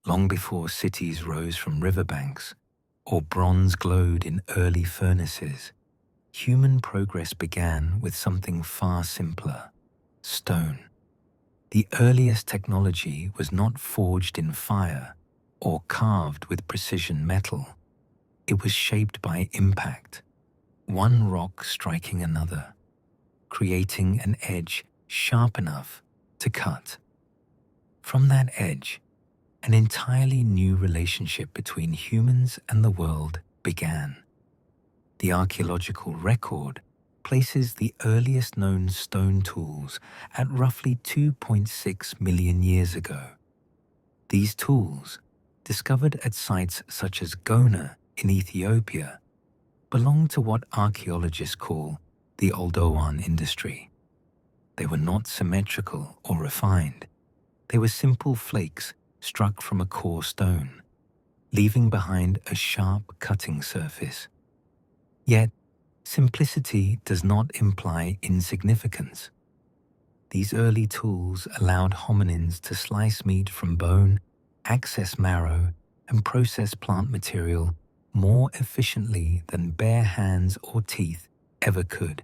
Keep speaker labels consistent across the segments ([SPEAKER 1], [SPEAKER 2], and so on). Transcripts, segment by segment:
[SPEAKER 1] Long before cities rose from riverbanks or bronze glowed in early furnaces, human progress began with something far simpler: stone. The earliest technology was not forged in fire or carved with precision metal. It was shaped by impact, one rock striking another, creating an edge sharp enough to cut. From that edge, an entirely new relationship between humans and the world began. The archaeological record places the earliest known stone tools at roughly 2.6 million years ago. These tools, discovered at sites such as Gona in Ethiopia, belong to what archaeologists call the Oldowan industry. They were not symmetrical or refined. They were simple flakes struck from a core stone, leaving behind a sharp cutting surface. Yet, simplicity does not imply insignificance. These early tools allowed hominins to slice meat from bone, access marrow, and process plant material more efficiently than bare hands or teeth ever could.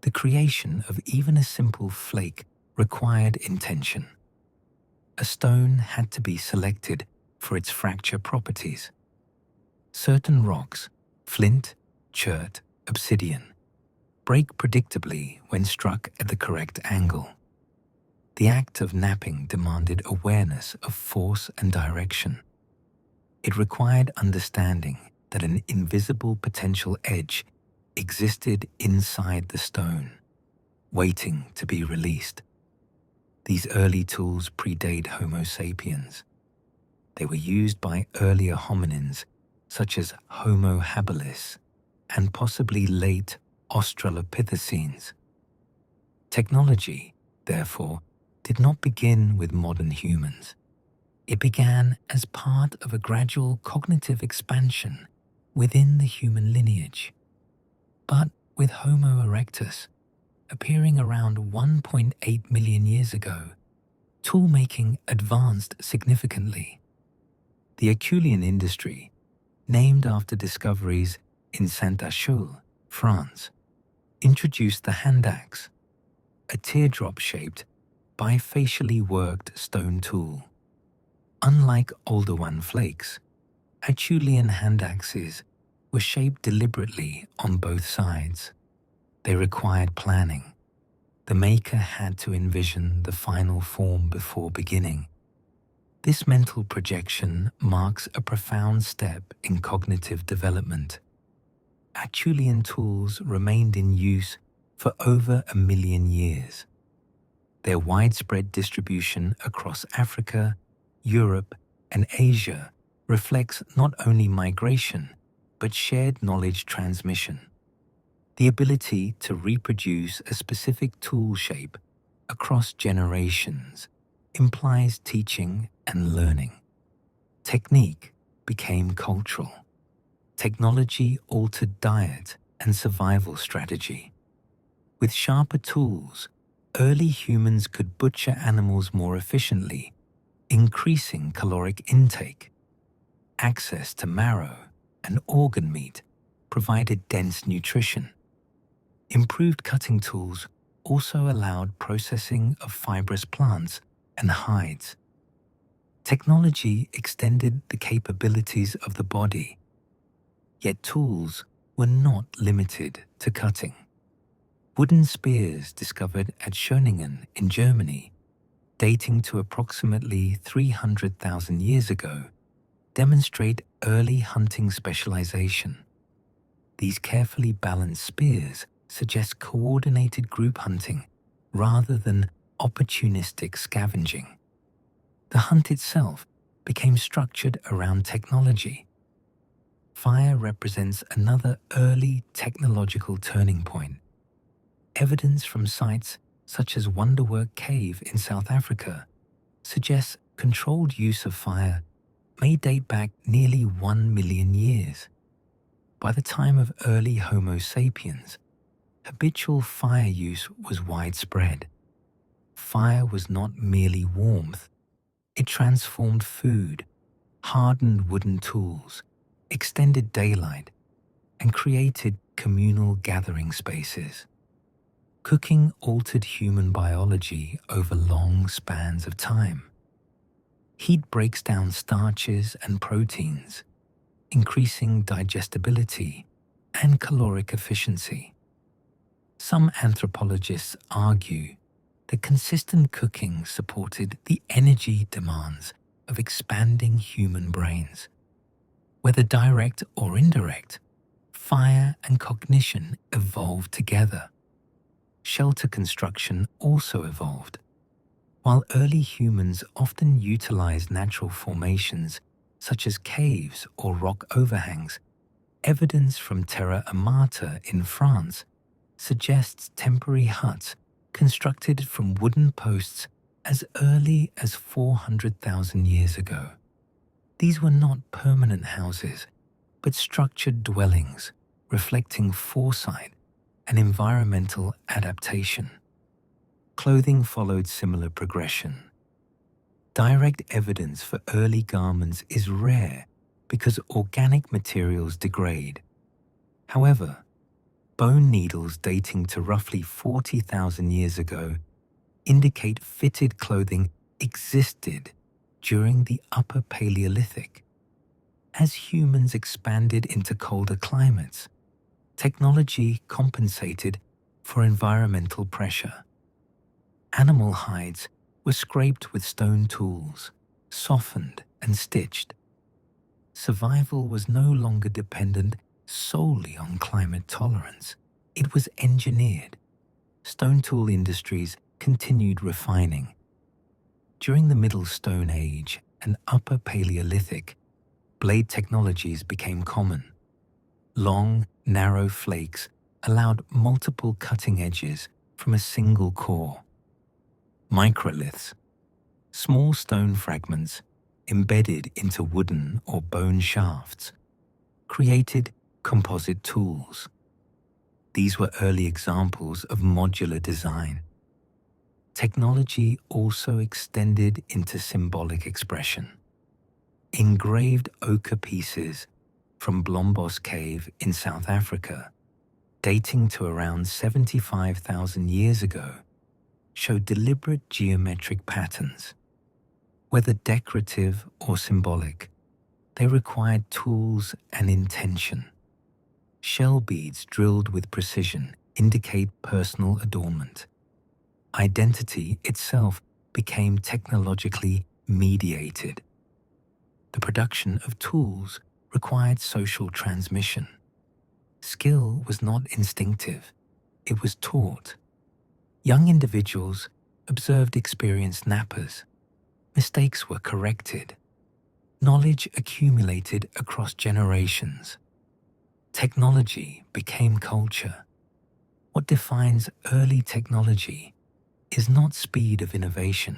[SPEAKER 1] The creation of even a simple flake required intention. A stone had to be selected for its fracture properties. Certain rocks, flint, chert, obsidian, break predictably when struck at the correct angle. The act of knapping demanded awareness of force and direction. It required understanding that an invisible potential edge existed inside the stone, waiting to be released. These early tools predate Homo sapiens. They were used by earlier hominins such as Homo habilis and possibly late Australopithecines. Technology, therefore, did not begin with modern humans. It began as part of a gradual cognitive expansion within the human lineage. But with Homo erectus appearing around 1.8 million years ago, toolmaking advanced significantly. The Acheulean industry, named after discoveries in Saint-Acheulean, France, introduced the hand axe, a teardrop-shaped, bifacially worked stone tool. Unlike Oldowan flakes, Acheulean hand axes were shaped deliberately on both sides. They required planning. The maker had to envision the final form before beginning. This mental projection marks a profound step in cognitive development. Acheulean tools remained in use for over 1 million years. Their widespread distribution across Africa, Europe, and Asia reflects not only migration, but shared knowledge transmission. The ability to reproduce a specific tool shape across generations implies teaching and learning. Technique became cultural. Technology altered diet and survival strategy. With sharper tools, early humans could butcher animals more efficiently, increasing caloric intake. Access to marrow and organ meat provided dense nutrition. Improved cutting tools also allowed processing of fibrous plants and hides. Technology extended the capabilities of the body, yet tools were not limited to cutting. Wooden spears discovered at Schöningen in Germany, dating to approximately 300,000 years ago, demonstrate early hunting specialization. These carefully balanced spears suggest coordinated group hunting rather than opportunistic scavenging. The hunt itself became structured around technology. Fire represents another early technological turning point. Evidence from sites such as Wonderwork Cave in South Africa suggests controlled use of fire may date back nearly 1 million years. By the time of early Homo sapiens, habitual fire use was widespread. Fire was not merely warmth, It transformed food, hardened wooden tools, extended daylight, and created communal gathering spaces. Cooking altered human biology over long spans of time. Heat breaks down starches and proteins, increasing digestibility and caloric efficiency. Some anthropologists argue that consistent cooking supported the energy demands of expanding human brains. Whether direct or indirect, fire and cognition evolved together. Shelter construction also evolved. While early humans often utilized natural formations such as caves or rock overhangs, evidence from Terra Amata in France suggests temporary huts constructed from wooden posts as early as 400,000 years ago. These were not permanent houses, but structured dwellings reflecting foresight and environmental adaptation. Clothing followed similar progression. Direct evidence for early garments is rare because organic materials degrade. However, bone needles dating to roughly 40,000 years ago indicate fitted clothing existed during the Upper Paleolithic. As humans expanded into colder climates, technology compensated for environmental pressure. Animal hides were scraped with stone tools, softened and stitched. Survival was no longer dependent solely on climate tolerance. It was engineered. Stone tool industries continued refining. During the Middle Stone Age and Upper Paleolithic, blade technologies became common. Long, narrow flakes allowed multiple cutting edges from a single core. Microliths, small stone fragments embedded into wooden or bone shafts, created composite tools. These were early examples of modular design. Technology also extended into symbolic expression. Engraved ochre pieces from Blombos Cave in South Africa, dating to around 75,000 years ago, show deliberate geometric patterns. Whether decorative or symbolic, they required tools and intention. Shell beads drilled with precision indicate personal adornment. Identity itself became technologically mediated. The production of tools required social transmission. Skill was not instinctive, it was taught. Young individuals observed experienced knappers. Mistakes were corrected. Knowledge accumulated across generations. Technology became culture. What defines early technology is not speed of innovation,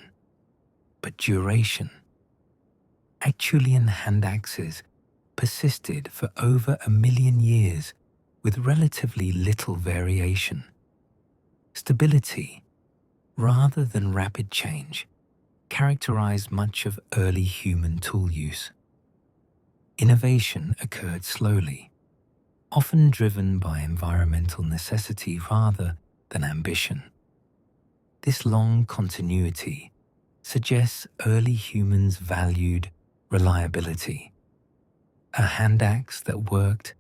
[SPEAKER 1] but duration. Acheulean hand axes persisted for over 1 million years with relatively little variation. Stability, rather than rapid change, characterized much of early human tool use. Innovation occurred slowly, often driven by environmental necessity rather than ambition. This long continuity suggests early humans valued reliability. A hand axe that worked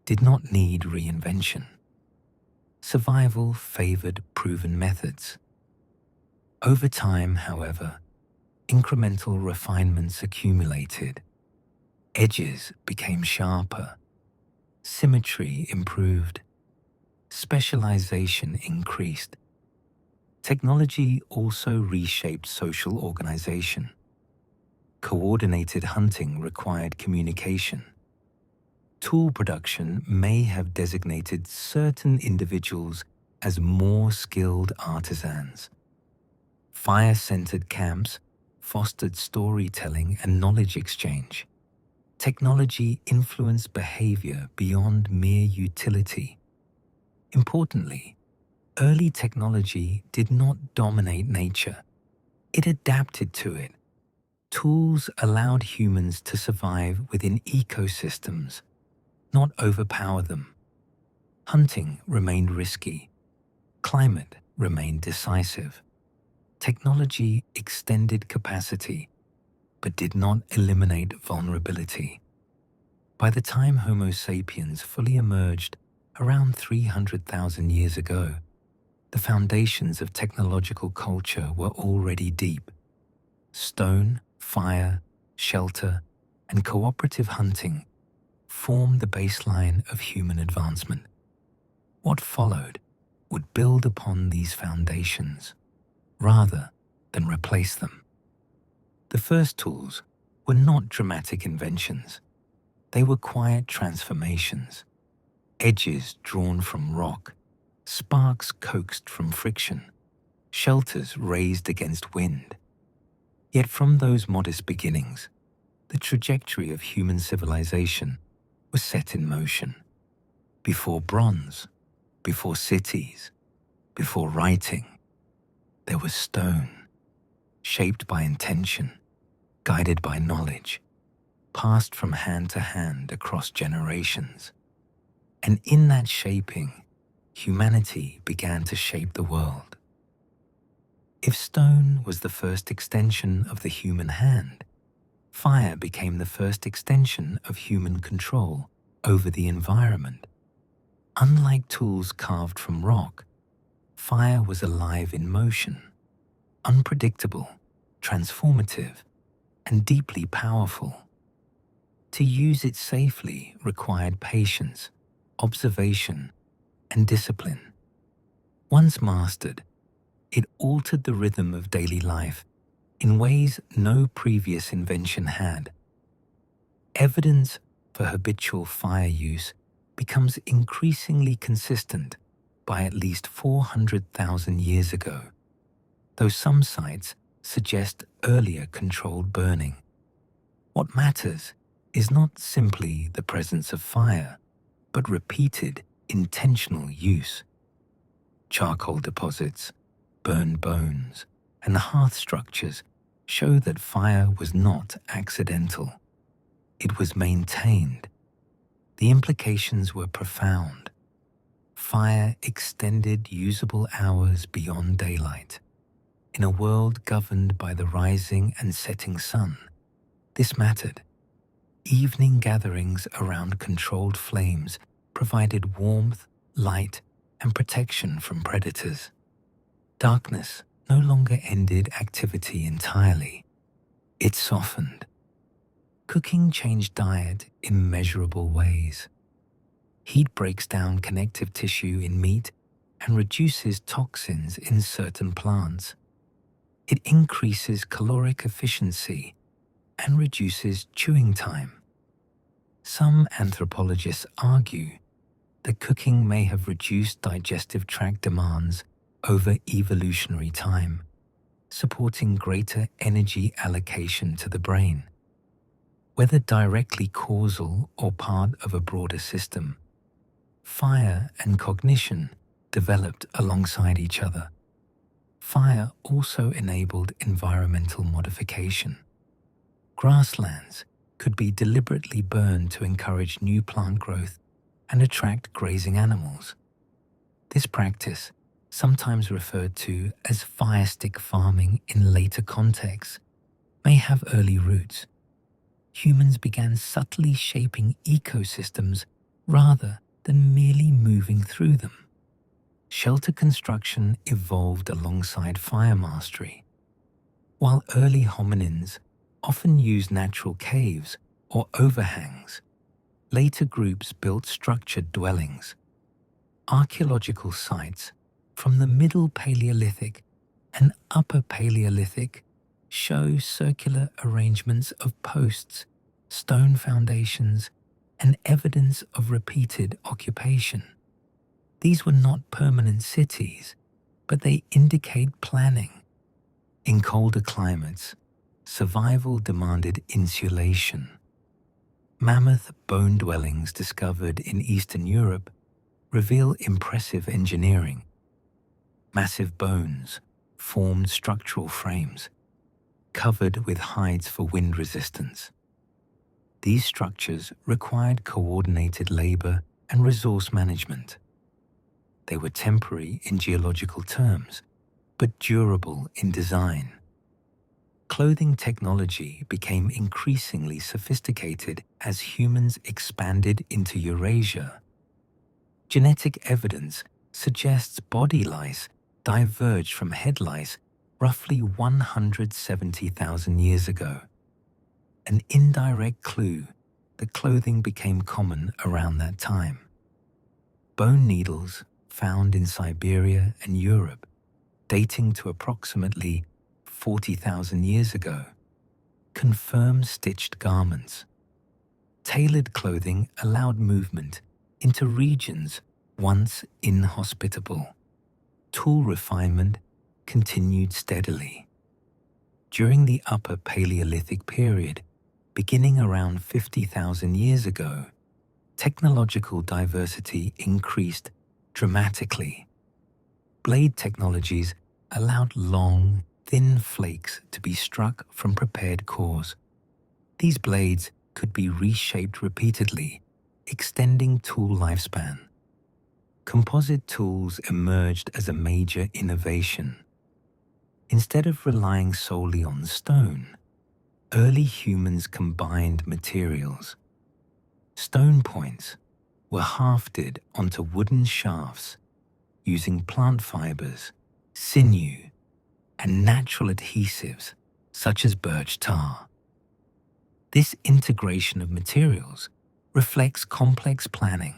[SPEAKER 1] did not need reinvention. Survival favored proven methods. Over time, however, incremental refinements accumulated. Edges became sharper. Symmetry improved. Specialization increased. Technology also reshaped social organization. Coordinated hunting required communication. Tool production may have designated certain individuals as more skilled artisans. Fire-centered camps fostered storytelling and knowledge exchange. Technology influenced behavior beyond mere utility. Importantly, early technology did not dominate nature. It adapted to it. Tools allowed humans to survive within ecosystems, not overpower them. Hunting remained risky. Climate remained decisive. Technology extended capacity, but did not eliminate vulnerability. By the time Homo sapiens fully emerged around 300,000 years ago, the foundations of technological culture were already deep. Stone, fire, shelter, and cooperative hunting formed the baseline of human advancement. What followed would build upon these foundations rather than replace them. The first tools were not dramatic inventions. They were quiet transformations, edges drawn from rock, sparks coaxed from friction, shelters raised against wind. Yet from those modest beginnings, the trajectory of human civilization was set in motion. Before bronze, before cities, before writing, there was stone, shaped by intention, guided by knowledge, passed from hand to hand across generations. And in that shaping, humanity began to shape the world. If stone was the first extension of the human hand, fire became the first extension of human control over the environment. Unlike tools carved from rock, fire was alive in motion, unpredictable, transformative, and deeply powerful. To use it safely required patience, observation, and discipline. Once mastered, it altered the rhythm of daily life in ways no previous invention had. Evidence for habitual fire use becomes increasingly consistent by at least 400,000 years ago, though some sites suggest earlier controlled burning. What matters is not simply the presence of fire, but repeated, intentional use. Charcoal deposits, burned bones, and hearth structures show that fire was not accidental. It was maintained. The implications were profound. Fire extended usable hours beyond daylight. In a world governed by the rising and setting sun, this mattered. Evening gatherings around controlled flames provided warmth, light, and protection from predators. Darkness no longer ended activity entirely. It softened. Cooking changed diet in measurable ways. Heat breaks down connective tissue in meat and reduces toxins in certain plants. It increases caloric efficiency and reduces chewing time. Some anthropologists argue that cooking may have reduced digestive tract demands over evolutionary time, supporting greater energy allocation to the brain. Whether directly causal or part of a broader system, fire and cognition developed alongside each other. Fire also enabled environmental modification. Grasslands could be deliberately burned to encourage new plant growth and attract grazing animals. This practice, sometimes referred to as fire stick farming in later contexts, may have early roots. Humans began subtly shaping ecosystems rather than merely moving through them. Shelter construction evolved alongside fire mastery. While early hominins often used natural caves or overhangs, later groups built structured dwellings. Archaeological sites from the Middle Paleolithic and Upper Paleolithic show circular arrangements of posts, stone foundations, and evidence of repeated occupation. These were not permanent cities, but they indicate planning. In colder climates, survival demanded insulation. Mammoth bone dwellings discovered in Eastern Europe reveal impressive engineering. Massive bones formed structural frames, covered with hides for wind resistance. These structures required coordinated labor and resource management. They were temporary in geological terms, but durable in design. Clothing technology became increasingly sophisticated as humans expanded into Eurasia. Genetic evidence suggests body lice diverged from head lice roughly 170,000 years ago, an indirect clue that clothing became common around that time. Bone needles found in Siberia and Europe, dating to approximately 40,000 years ago, confirm stitched garments. Tailored clothing allowed movement into regions once inhospitable. Tool refinement continued steadily. During the Upper Paleolithic period, beginning around 50,000 years ago, technological diversity increased dramatically. Blade technologies allowed long, thin flakes to be struck from prepared cores. These blades could be reshaped repeatedly, extending tool lifespan. Composite tools emerged as a major innovation. Instead of relying solely on stone, early humans combined materials. Stone points were hafted onto wooden shafts using plant fibers, sinew, and natural adhesives such as birch tar. This integration of materials reflects complex planning.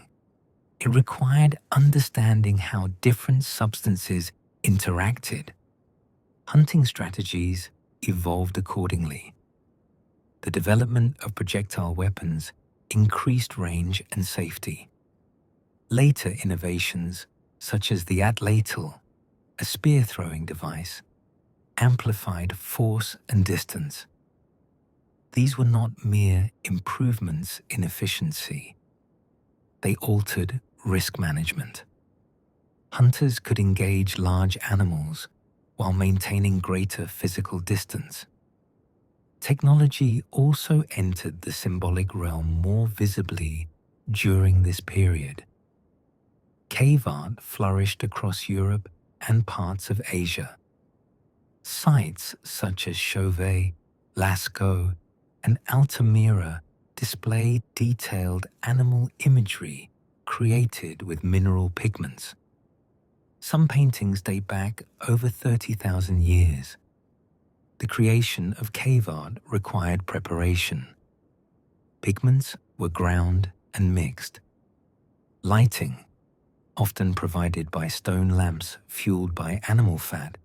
[SPEAKER 1] It required understanding how different substances interacted. Hunting strategies evolved accordingly. The development of projectile weapons increased range and safety. Later innovations, such as the atlatl, a spear-throwing device, amplified force and distance. These were not mere improvements in efficiency. They altered risk management. Hunters could engage large animals while maintaining greater physical distance. Technology also entered the symbolic realm more visibly during this period. Cave art flourished across Europe and parts of Asia. Sites such as Chauvet, Lascaux, and Altamira display detailed animal imagery created with mineral pigments. Some paintings date back over 30,000 years. The creation of cave art required preparation. Pigments were ground and mixed. Lighting, often provided by stone lamps fueled by animal fat,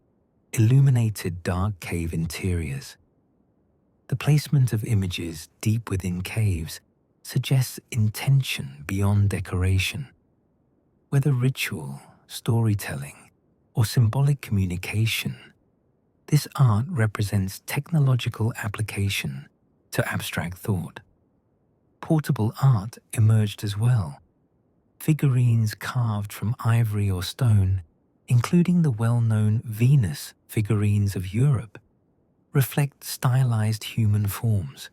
[SPEAKER 1] illuminated dark cave interiors. The placement of images deep within caves suggests intention beyond decoration. Whether ritual, storytelling, or symbolic communication, this art represents technological application to abstract thought. Portable art emerged as well. Figurines carved from ivory or stone, including the well-known Venus figurines of Europe, reflect stylized human forms.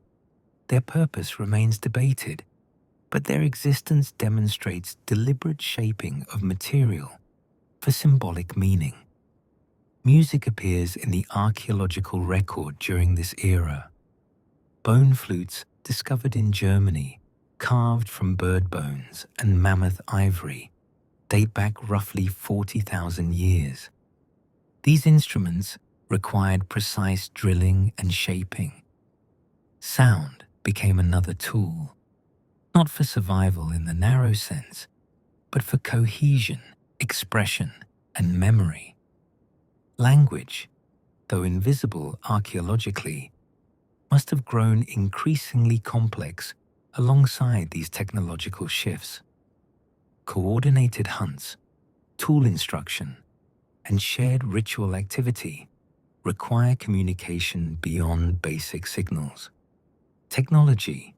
[SPEAKER 1] Their purpose remains debated, but their existence demonstrates deliberate shaping of material for symbolic meaning. Music appears in the archaeological record during this era. Bone flutes discovered in Germany, carved from bird bones and mammoth ivory, date back roughly 40,000 years. These instruments required precise drilling and shaping. Sound became another tool, not for survival in the narrow sense, but for cohesion, expression, and memory. Language, though invisible archaeologically, must have grown increasingly complex alongside these technological shifts. Coordinated hunts, tool instruction, and shared ritual activity require communication beyond basic signals. Technology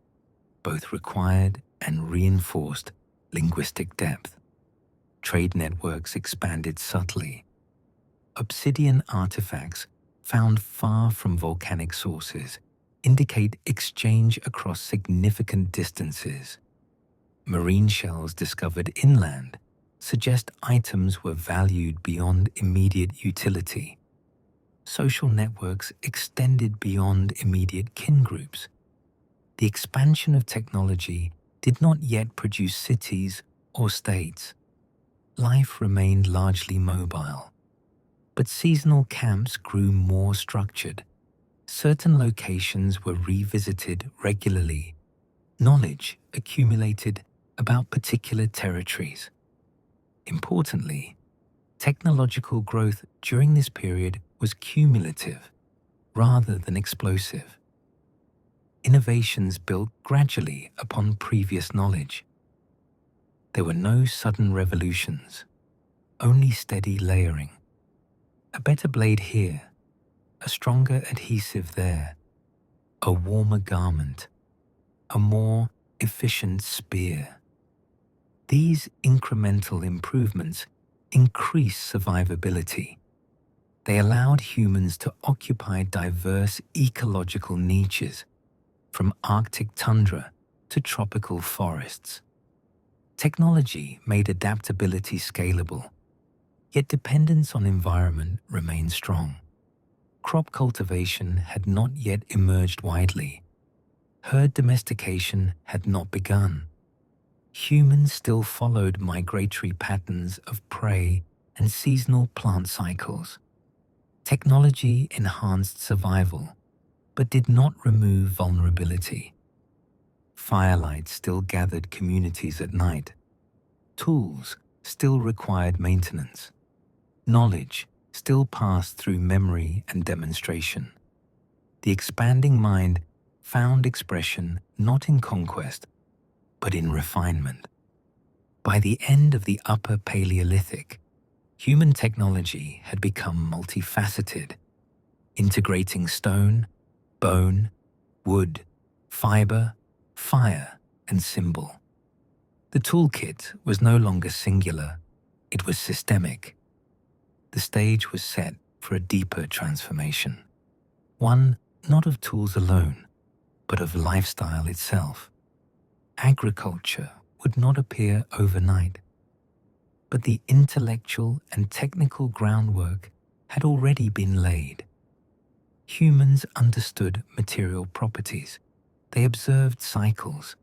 [SPEAKER 1] both required and reinforced linguistic depth. Trade networks expanded subtly. Obsidian artifacts found far from volcanic sources, indicate exchange across significant distances. Marine shells discovered inland suggest items were valued beyond immediate utility. Social networks extended beyond immediate kin groups. The expansion of technology did not yet produce cities or states. Life remained largely mobile, but seasonal camps grew more structured. Certain locations were revisited regularly. Knowledge accumulated about particular territories. Importantly, technological growth during this period was cumulative rather than explosive. Innovations built gradually upon previous knowledge. There were no sudden revolutions, only steady layering. A better blade here, a stronger adhesive there, a warmer garment, a more efficient spear. These incremental improvements increased survivability. They allowed humans to occupy diverse ecological niches, from Arctic tundra to tropical forests. Technology made adaptability scalable, yet dependence on environment remained strong. Crop cultivation had not yet emerged widely. Herd domestication had not begun. Humans still followed migratory patterns of prey and seasonal plant cycles. Technology enhanced survival, but did not remove vulnerability. Firelight still gathered communities at night. Tools still required maintenance. Knowledge still passed through memory and demonstration. The expanding mind found expression not in conquest, but in refinement. By the end of the Upper Paleolithic, human technology had become multifaceted, integrating stone, bone, wood, fiber, fire, and symbol. The toolkit was no longer singular, it was systemic. The stage was set for a deeper transformation, one not of tools alone, but of lifestyle itself. Agriculture would not appear overnight, but the intellectual and technical groundwork had already been laid. Humans understood material properties. They observed cycles.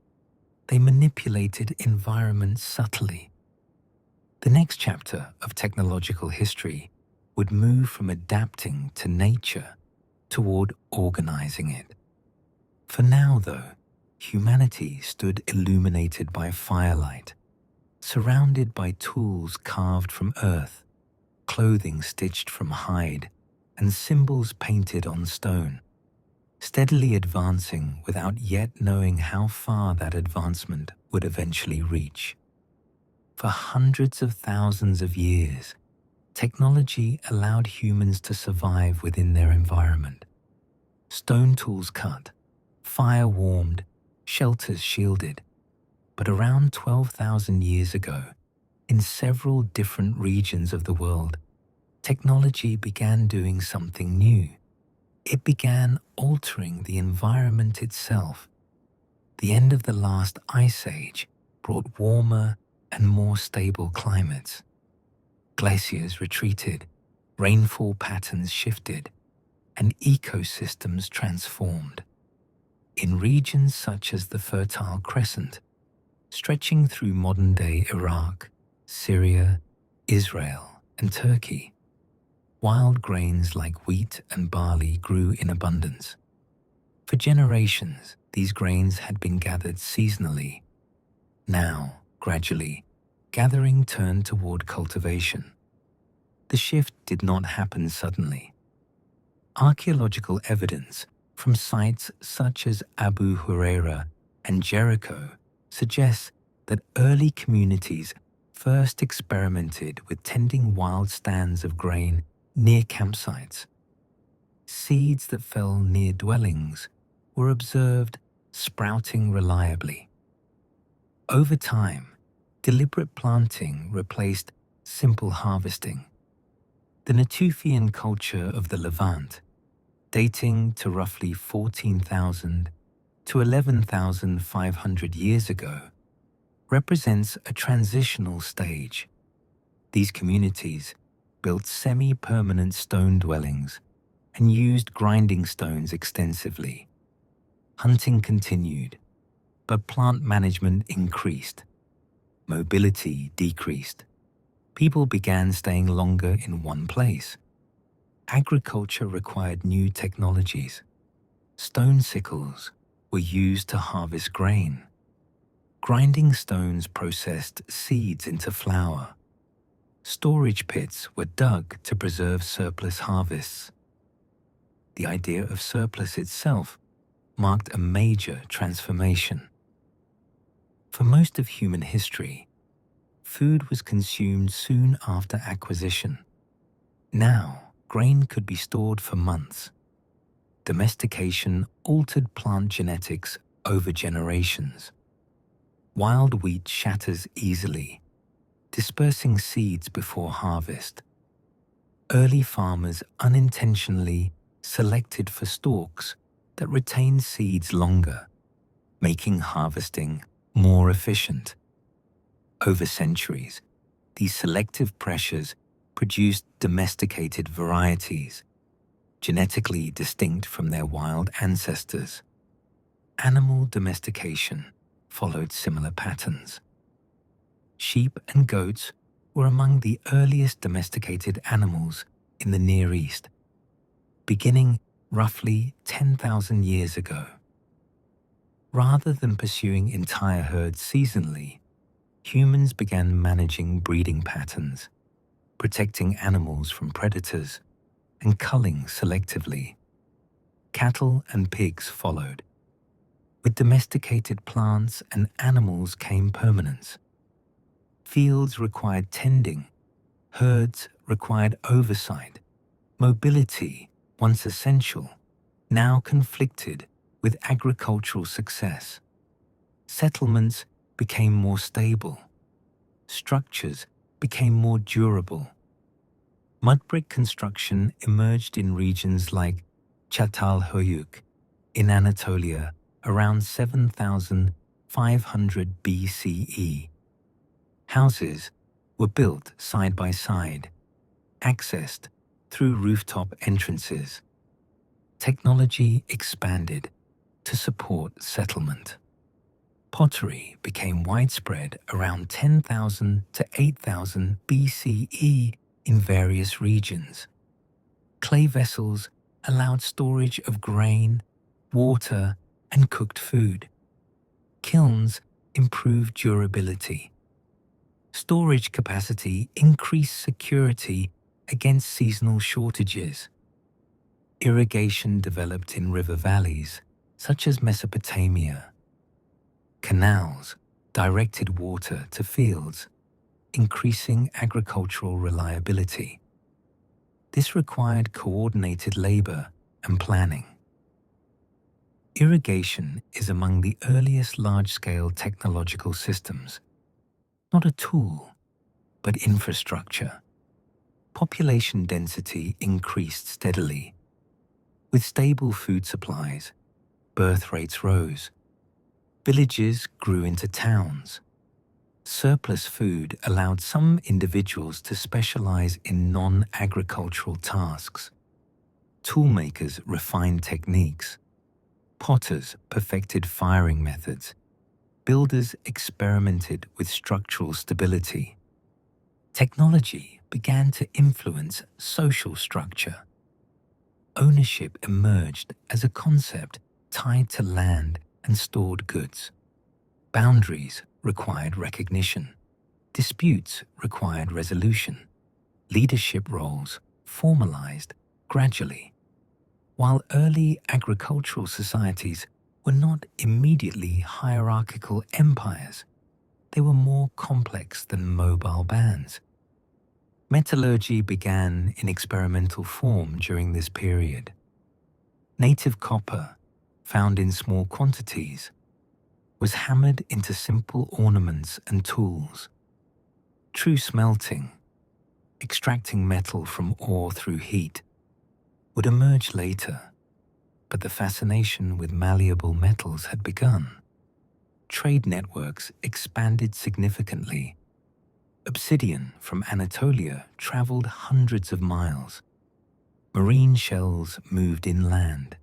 [SPEAKER 1] They manipulated environments subtly. The next chapter of technological history would move from adapting to nature toward organizing it. For now, though, humanity stood illuminated by firelight, surrounded by tools carved from earth, clothing stitched from hide, and symbols painted on stone, steadily advancing without yet knowing how far that advancement would eventually reach. For hundreds of thousands of years, technology allowed humans to survive within their environment. Stone tools cut, fire warmed, shelters shielded. But around 12,000 years ago, in several different regions of the world, technology began doing something new. It began altering the environment itself. The end of the last ice age brought warmer and more stable climates. Glaciers retreated, rainfall patterns shifted, and ecosystems transformed. In regions such as the Fertile Crescent, stretching through modern-day Iraq, Syria, Israel, and Turkey, wild grains like wheat and barley grew in abundance. For generations, these grains had been gathered seasonally. Now, gradually, gathering turned toward cultivation. The shift did not happen suddenly. Archaeological evidence from sites such as Abu Huraira and Jericho suggests that early communities first experimented with tending wild stands of grain near campsites. Seeds that fell near dwellings were observed sprouting reliably. Over time, deliberate planting replaced simple harvesting. The Natufian culture of the Levant dating to roughly 14,000 to 11,500 years ago, represents a transitional stage. These communities built semi-permanent stone dwellings and used grinding stones extensively. Hunting continued, but plant management increased. Mobility decreased. People began staying longer in one place. Agriculture required new technologies. Stone sickles were used to harvest grain. Grinding stones processed seeds into flour. Storage pits were dug to preserve surplus harvests. The idea of surplus itself marked a major transformation. For most of human history, food was consumed soon after acquisition. Now, grain could be stored for months. Domestication altered plant genetics over generations. Wild wheat shatters easily, dispersing seeds before harvest. Early farmers unintentionally selected for stalks that retained seeds longer, making harvesting more efficient. Over centuries, these selective pressures produced domesticated varieties, genetically distinct from their wild ancestors. Animal domestication followed similar patterns. Sheep and goats were among the earliest domesticated animals in the Near East, beginning roughly 10,000 years ago. Rather than pursuing entire herds seasonally, humans began managing breeding patterns, protecting animals from predators, and culling selectively. Cattle and pigs followed. With domesticated plants and animals came permanence. Fields required tending, herds required oversight. Mobility, once essential, now conflicted with agricultural success. Settlements became more stable. Structures became more durable. Mud brick construction emerged in regions like Çatalhöyük in Anatolia around 7,500 BCE. Houses were built side by side, accessed through rooftop entrances. Technology expanded to support settlement. Pottery became widespread around 10,000 to 8,000 BCE in various regions. Clay vessels allowed storage of grain, water, and cooked food. Kilns improved durability. Storage capacity increased security against seasonal shortages. Irrigation developed in river valleys, such as Mesopotamia. Canals directed water to fields, increasing agricultural reliability. This required coordinated labor and planning. Irrigation is among the earliest large-scale technological systems, not a tool, but infrastructure. Population density increased steadily. With stable food supplies, birth rates rose. Villages grew into towns. Surplus food allowed some individuals to specialize in non-agricultural tasks. Toolmakers refined techniques. Potters perfected firing methods. Builders experimented with structural stability. Technology began to influence social structure. Ownership emerged as a concept tied to land and stored goods. Boundaries required recognition. Disputes required resolution. Leadership roles formalized gradually. While early agricultural societies were not immediately hierarchical empires, they were more complex than mobile bands. Metallurgy began in experimental form during this period. Native copper, found in small quantities, was hammered into simple ornaments and tools. True smelting, extracting metal from ore through heat, would emerge later. But the fascination with malleable metals had begun. Trade networks expanded significantly. Obsidian from Anatolia traveled hundreds of miles. Marine shells moved inland.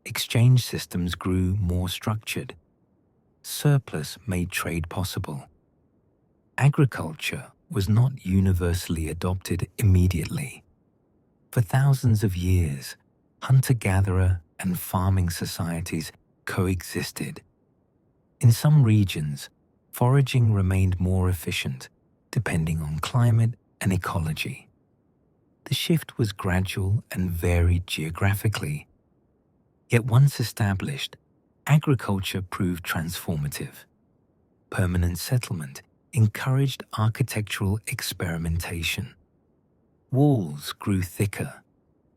[SPEAKER 1] Exchange systems grew more structured. Surplus made trade possible. Agriculture was not universally adopted immediately. For thousands of years, hunter-gatherer and farming societies coexisted. In some regions, foraging remained more efficient, depending on climate and ecology. The shift was gradual and varied geographically. Yet once established, agriculture proved transformative. Permanent settlement encouraged architectural experimentation. Walls grew thicker.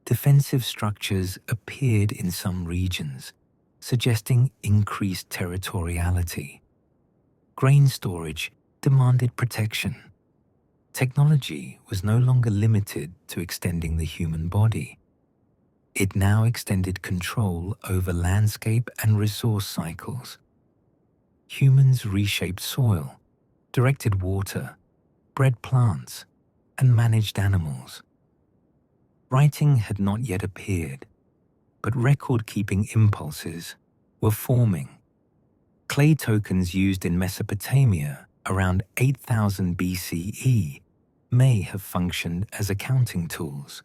[SPEAKER 1] Defensive structures appeared in some regions, suggesting increased territoriality. Grain storage demanded protection. Technology was no longer limited to extending the human body. It now extended control over landscape and resource cycles. Humans reshaped soil, directed water, bred plants, and managed animals. Writing had not yet appeared, but record-keeping impulses were forming. Clay tokens used in Mesopotamia around 8000 BCE may have functioned as accounting tools,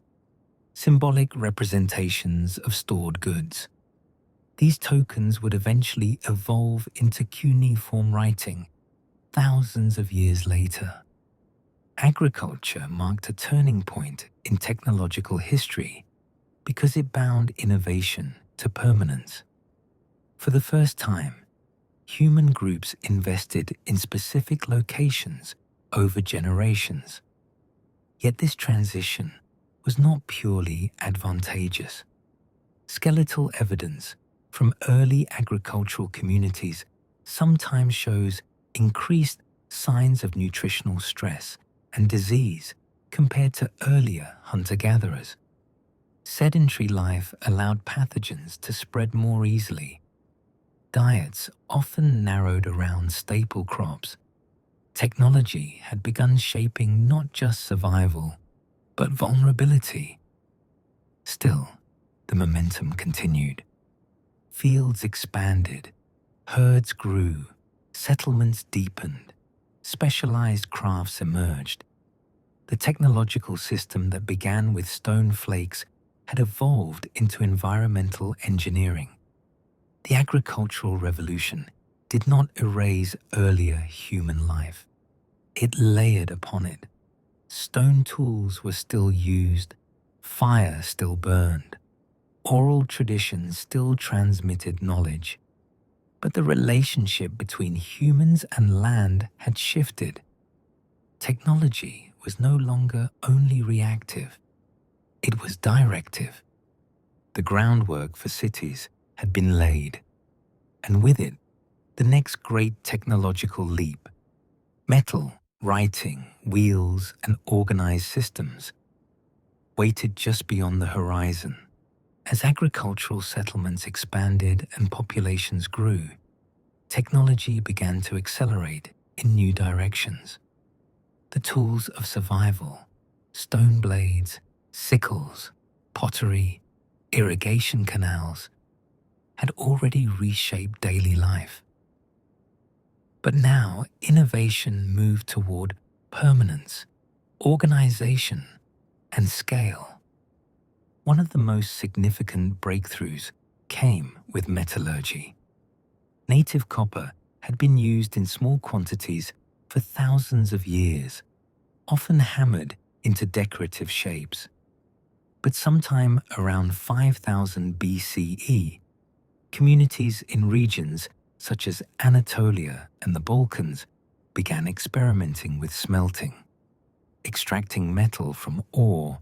[SPEAKER 1] symbolic representations of stored goods. These tokens would eventually evolve into cuneiform writing thousands of years later. Agriculture marked a turning point in technological history because it bound innovation to permanence. For the first time, human groups invested in specific locations over generations. Yet this transition was not purely advantageous. Skeletal evidence from early agricultural communities sometimes shows increased signs of nutritional stress and disease compared to earlier hunter-gatherers. Sedentary life allowed pathogens to spread more easily. Diets often narrowed around staple crops. Technology had begun shaping not just survival, but vulnerability. Still, the momentum continued. Fields expanded, herds grew, settlements deepened, specialized crafts emerged. The technological system that began with stone flakes had evolved into environmental engineering. The agricultural revolution did not erase earlier human life. It layered upon it. Stone tools were still used, fire still burned, oral traditions still transmitted knowledge. But the relationship between humans and land had shifted. Technology was no longer only reactive. It was directive. The groundwork for cities had been laid, and with it, the next great technological leap. Metal, writing, wheels, and organized systems waited just beyond the horizon. As agricultural settlements expanded and populations grew, technology began to accelerate in new directions. The tools of survival, stone blades, sickles, pottery, irrigation canals, had already reshaped daily life. But now innovation moved toward permanence, organization, and scale. One of the most significant breakthroughs came with metallurgy. Native copper had been used in small quantities for thousands of years, often hammered into decorative shapes. But sometime around 5000 BCE, communities in regions such as Anatolia and the Balkans began experimenting with smelting, extracting metal from ore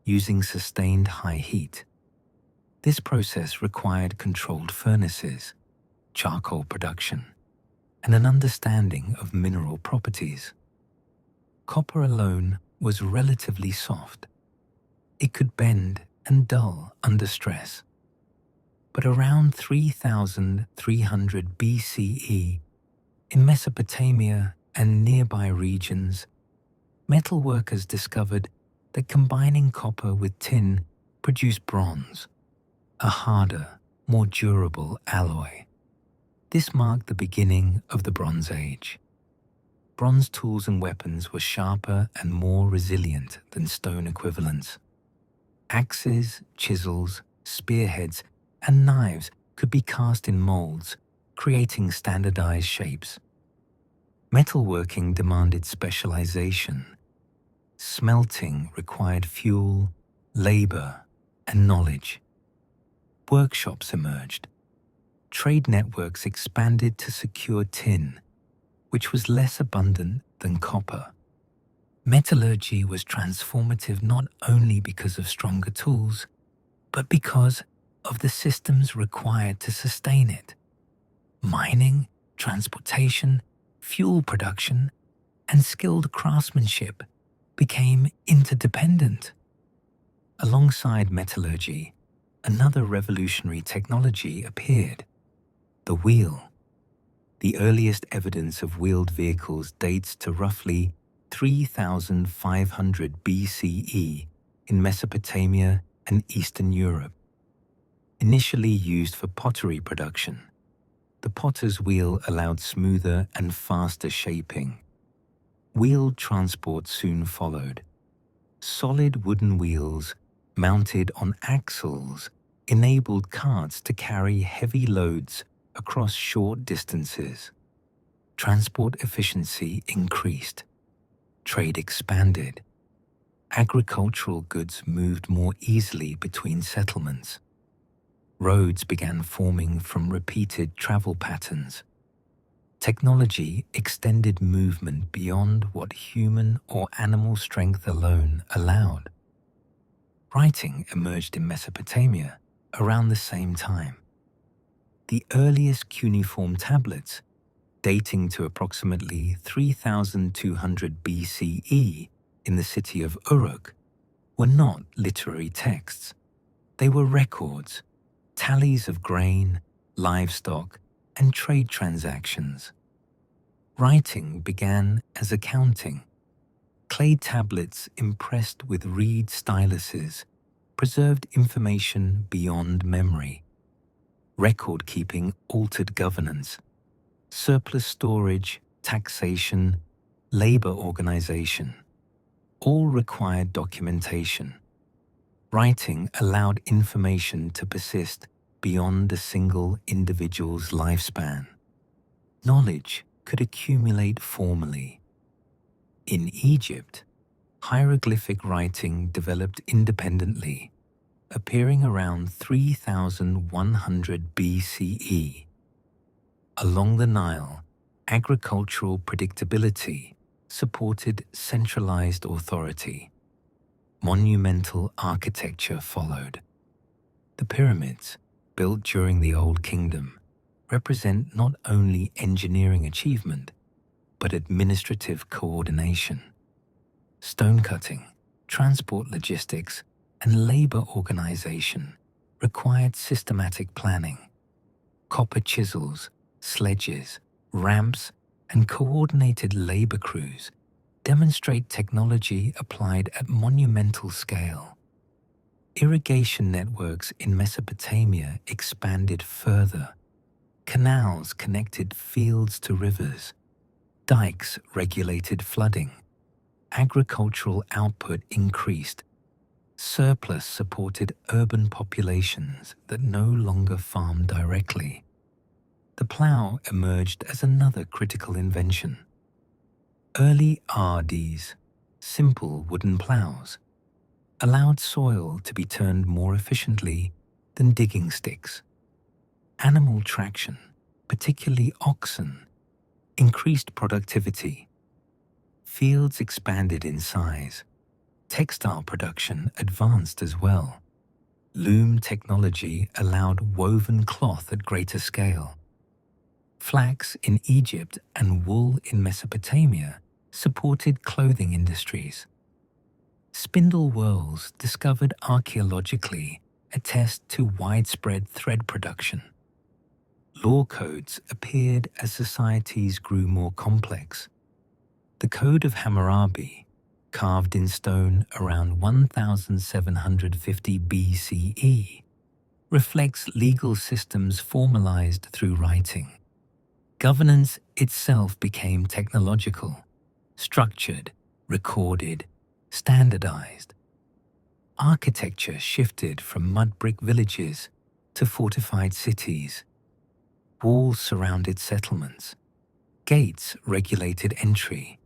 [SPEAKER 1] using sustained high heat. This process required controlled furnaces, charcoal production, and an understanding of mineral properties. Copper alone was relatively soft. It could bend and dull under stress. But around 3,300 BCE, in Mesopotamia and nearby regions, metal workers discovered that combining copper with tin produced bronze, a harder, more durable alloy. This marked the beginning of the Bronze Age. Bronze tools and weapons were sharper and more resilient than stone equivalents. Axes, chisels, spearheads, and knives could be cast in molds, creating standardized shapes. Metalworking demanded specialization. Smelting required fuel, labor, and knowledge. Workshops emerged. Trade networks expanded to secure tin, which was less abundant than copper. Metallurgy was transformative not only because of stronger tools, but because of the systems required to sustain it. Mining, transportation, fuel production, and skilled craftsmanship became interdependent. Alongside metallurgy, another revolutionary technology appeared: the wheel. The earliest evidence of wheeled vehicles dates to roughly 3,500 BCE in Mesopotamia and Eastern Europe. Initially used for pottery production, the potter's wheel allowed smoother and faster shaping. Wheeled transport soon followed. Solid wooden wheels mounted on axles enabled carts to carry heavy loads across short distances. Transport efficiency increased. Trade expanded. Agricultural goods moved more easily between settlements. Roads began forming from repeated travel patterns. Technology extended movement beyond what human or animal strength alone allowed. Writing emerged in Mesopotamia around the same time. The earliest cuneiform tablets, dating to approximately 3,200 BCE in the city of Uruk, were not literary texts. They were records, tallies of grain, livestock, and trade transactions. Writing began as accounting. Clay tablets impressed with reed styluses preserved information beyond memory. Record-keeping altered governance. Surplus storage, taxation, labor organization, all required documentation. Writing allowed information to persist beyond a single individual's lifespan. Knowledge could accumulate formally. In Egypt, hieroglyphic writing developed independently, appearing around 3,100 BCE. Along the Nile, agricultural predictability supported centralized authority. Monumental architecture followed. The pyramids, built during the Old Kingdom, represent not only engineering achievement, but administrative coordination. Stone cutting, transport logistics, and labor organization required systematic planning. Copper chisels, sledges, ramps, and coordinated labor crews demonstrate technology applied at monumental scale. Irrigation networks in Mesopotamia expanded further. Canals connected fields to rivers. Dikes regulated flooding. Agricultural output increased. Surplus supported urban populations that no longer farmed directly. The plough emerged as another critical invention. Early RDs, simple wooden ploughs, allowed soil to be turned more efficiently than digging sticks. Animal traction, particularly oxen, increased productivity. Fields expanded in size. Textile production advanced as well. Loom technology allowed woven cloth at greater scale. Flax in Egypt and wool in Mesopotamia supported clothing industries. Spindle whorls discovered archaeologically attest to widespread thread production. Law codes appeared as societies grew more complex. The Code of Hammurabi, carved in stone around 1750 BCE, reflects legal systems formalized through writing. Governance itself became technological, structured, recorded, standardized. Architecture shifted from mud brick villages to fortified cities. Walls surrounded settlements. Gates regulated entry.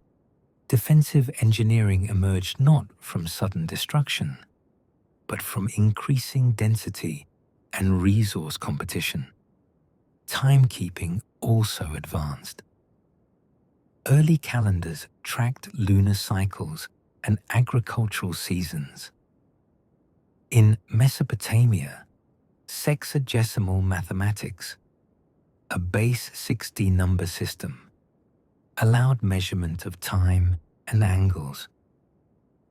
[SPEAKER 1] Defensive engineering emerged not from sudden destruction, but from increasing density and resource competition. Timekeeping also advanced. Early calendars tracked lunar cycles and agricultural seasons. In Mesopotamia, sexagesimal mathematics, a base 60 number system, allowed measurement of time and angles.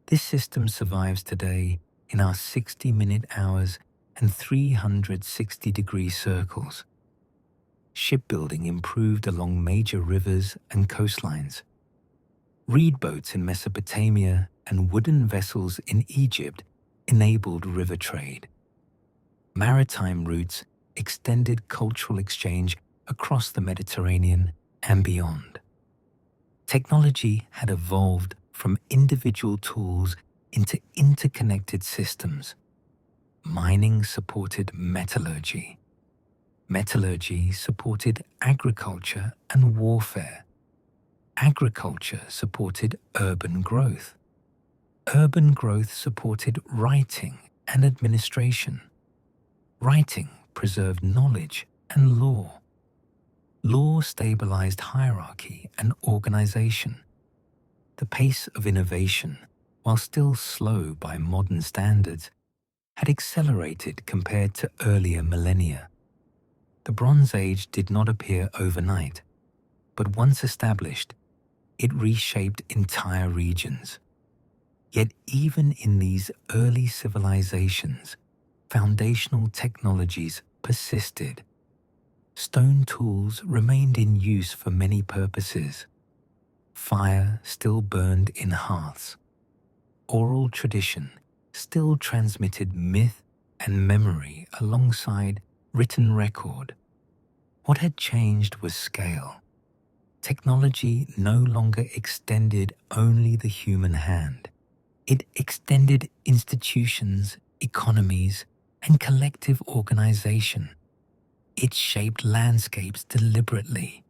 [SPEAKER 1] This system survives today in our 60-minute hours and 360-degree circles. Shipbuilding improved along major rivers and coastlines. Reed boats in Mesopotamia and wooden vessels in Egypt enabled river trade. Maritime routes extended cultural exchange across the Mediterranean and beyond. Technology had evolved from individual tools into interconnected systems. Mining supported metallurgy. Metallurgy supported agriculture and warfare. Agriculture supported urban growth. Urban growth supported writing and administration. Writing preserved knowledge and law. Law stabilized hierarchy and organization. The pace of innovation, while still slow by modern standards, had accelerated compared to earlier millennia. The Bronze Age did not appear overnight, but once established, it reshaped entire regions. Yet even in these early civilizations, foundational technologies persisted. Stone tools remained in use for many purposes. Fire still burned in hearths. Oral tradition still transmitted myth and memory alongside written record. What had changed was scale. Technology no longer extended only the human hand. It extended institutions, economies, and collective organization. It shaped landscapes deliberately.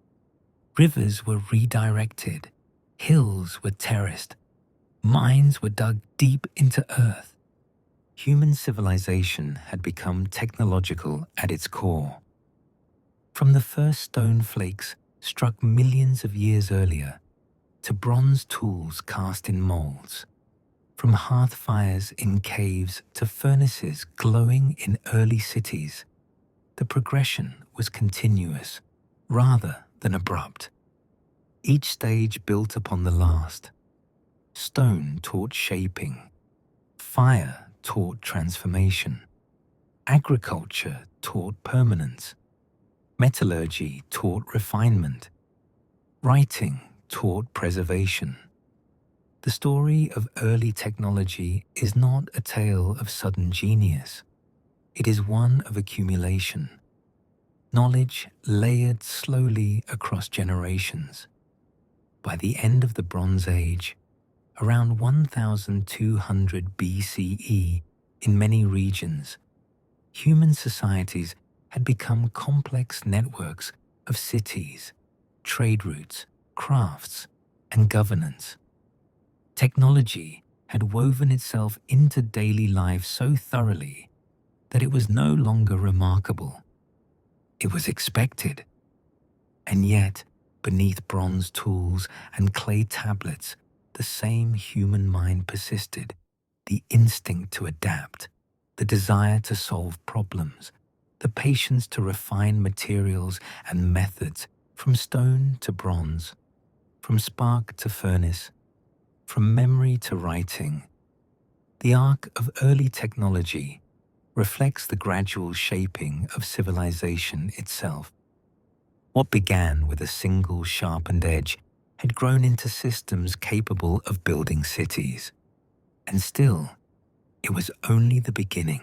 [SPEAKER 1] Rivers were redirected. Hills were terraced. Mines were dug deep into earth. Human civilization had become technological at its core. From the first stone flakes struck millions of years earlier to bronze tools cast in molds, from hearth fires in caves to furnaces glowing in early cities, the progression was continuous rather than abrupt. Each stage built upon the last. Stone taught shaping. Fire taught transformation. Agriculture taught permanence. Metallurgy taught refinement. Writing taught preservation. The story of early technology is not a tale of sudden genius. It is one of accumulation. Knowledge layered slowly across generations. By the end of the Bronze Age, around 1200 BCE, in many regions, human societies had become complex networks of cities, trade routes, crafts, and governance. Technology had woven itself into daily life so thoroughly that it was no longer remarkable. It was expected. And yet, beneath bronze tools and clay tablets, the same human mind persisted, the instinct to adapt, the desire to solve problems, the patience to refine materials and methods from stone to bronze, from spark to furnace, from memory to writing. The arc of early technology reflects the gradual shaping of civilization itself. What began with a single sharpened edge had grown into systems capable of building cities. And still, it was only the beginning.